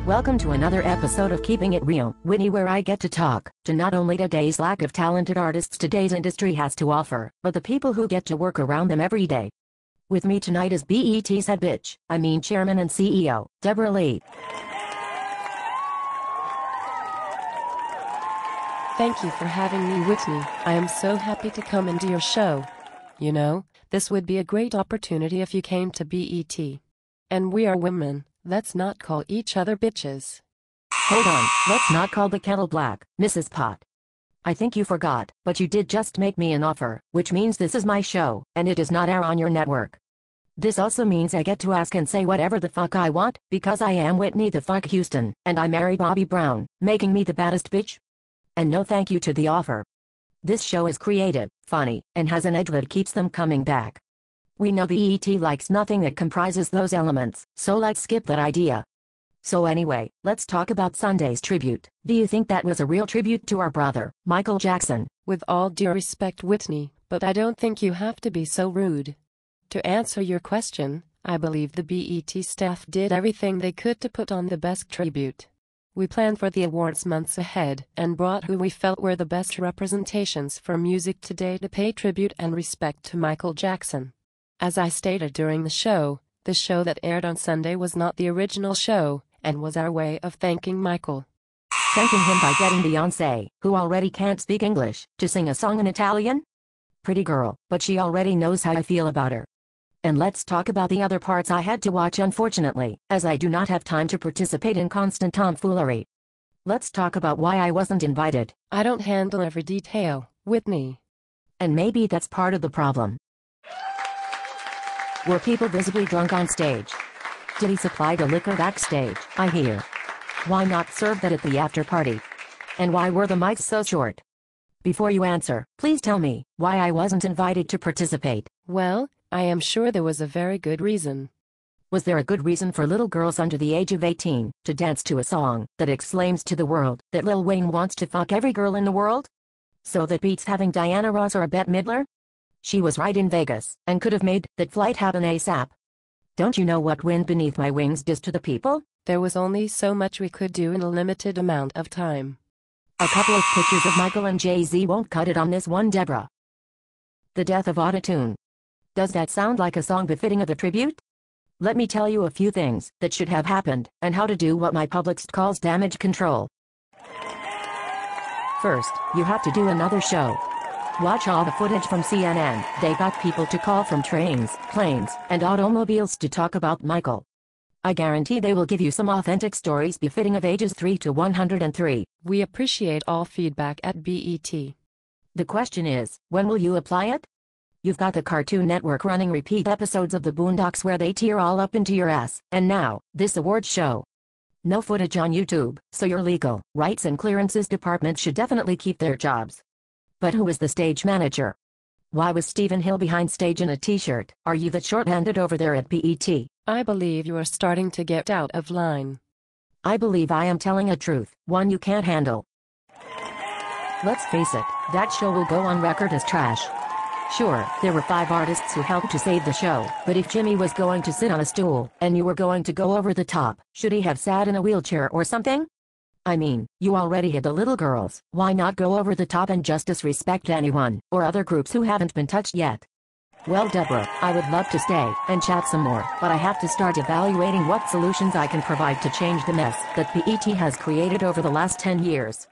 Welcome to another episode of Keeping It Real, Whitney, where I get to talk to not only today's lack of talented artists today's industry has to offer, but the people who get to work around them every day. With me tonight is BET's head bitch, Chairman and CEO, Debra Lee. Thank you for having me, Whitney. I am so happy to come into your show. You know, this would be a great opportunity if you came to BET. And we are women, let's not call each other bitches. Hold on, let's not call the kettle black, Mrs. Pot. I think you forgot, but you did just make me an offer, which means this is my show, and it does not air on your network. This also means I get to ask and say whatever the fuck I want, because I am Whitney the fuck Houston, and I marry Bobby Brown, making me the baddest bitch. And no thank you to the offer. This show is creative, funny, and has an edge that keeps them coming back. We know BET likes nothing that comprises those elements, so let's skip that idea. So anyway, let's talk about Sunday's tribute. Do you think that was a real tribute to our brother, Michael Jackson? With all due respect, Whitney, but I don't think you have to be so rude. To answer your question, I believe the BET staff did everything they could to put on the best tribute. We planned for the awards months ahead and brought who we felt were the best representations for music today to pay tribute and respect to Michael Jackson. As I stated during the show that aired on Sunday was not the original show, and was our way of thanking Michael. Thanking him by getting Beyoncé, who already can't speak English, to sing a song in Italian? Pretty girl, but she already knows how I feel about her. And let's talk about the other parts I had to watch, unfortunately, as I do not have time to participate in constant tomfoolery. Let's talk about why I wasn't invited. I don't handle every detail, Whitney. And maybe that's part of the problem. Were people visibly drunk on stage? Did he supply the liquor backstage? I hear. Why not serve that at the after party? And why were the mics so short? Before you answer, please tell me why I wasn't invited to participate. Well, I am sure there was a very good reason. Was there a good reason for little girls under the age of 18 to dance to a song that exclaims to the world that Lil Wayne wants to fuck every girl in the world? So that beats having Diana Ross or a Bette Midler? She was right in Vegas, and could have made that flight happen ASAP. Don't you know what Wind Beneath My Wings does to the people? There was only so much we could do in a limited amount of time. A couple of pictures of Michael and Jay-Z won't cut it on this one, Debra. The death of autotune. Does that sound like a song befitting of a tribute? Let me tell you a few things that should have happened, and how to do what my publicist calls damage control. First, you have to do another show. Watch all the footage from CNN. They got people to call from trains, planes, and automobiles to talk about Michael. I guarantee they will give you some authentic stories befitting of ages 3 to 103. We appreciate all feedback at BET. The question is, when will you apply it? You've got the Cartoon Network running repeat episodes of the Boondocks where they tear all up into your ass, and now, this awards show. No footage on YouTube, so your legal rights and clearances department should definitely keep their jobs. But who was the stage manager? Why was Stephen Hill behind stage in a t-shirt? Are you that short-handed over there at BET? I believe you are starting to get out of line. I believe I am telling a truth, one you can't handle. Let's face it, that show will go on record as trash. Sure, there were 5 artists who helped to save the show, but if Jimmy was going to sit on a stool, and you were going to go over the top, should he have sat in a wheelchair or something? I mean, you already had the little girls, why not go over the top and just disrespect anyone, or other groups who haven't been touched yet? Well, Debra, I would love to stay and chat some more, but I have to start evaluating what solutions I can provide to change the mess that BET has created over the last 10 years.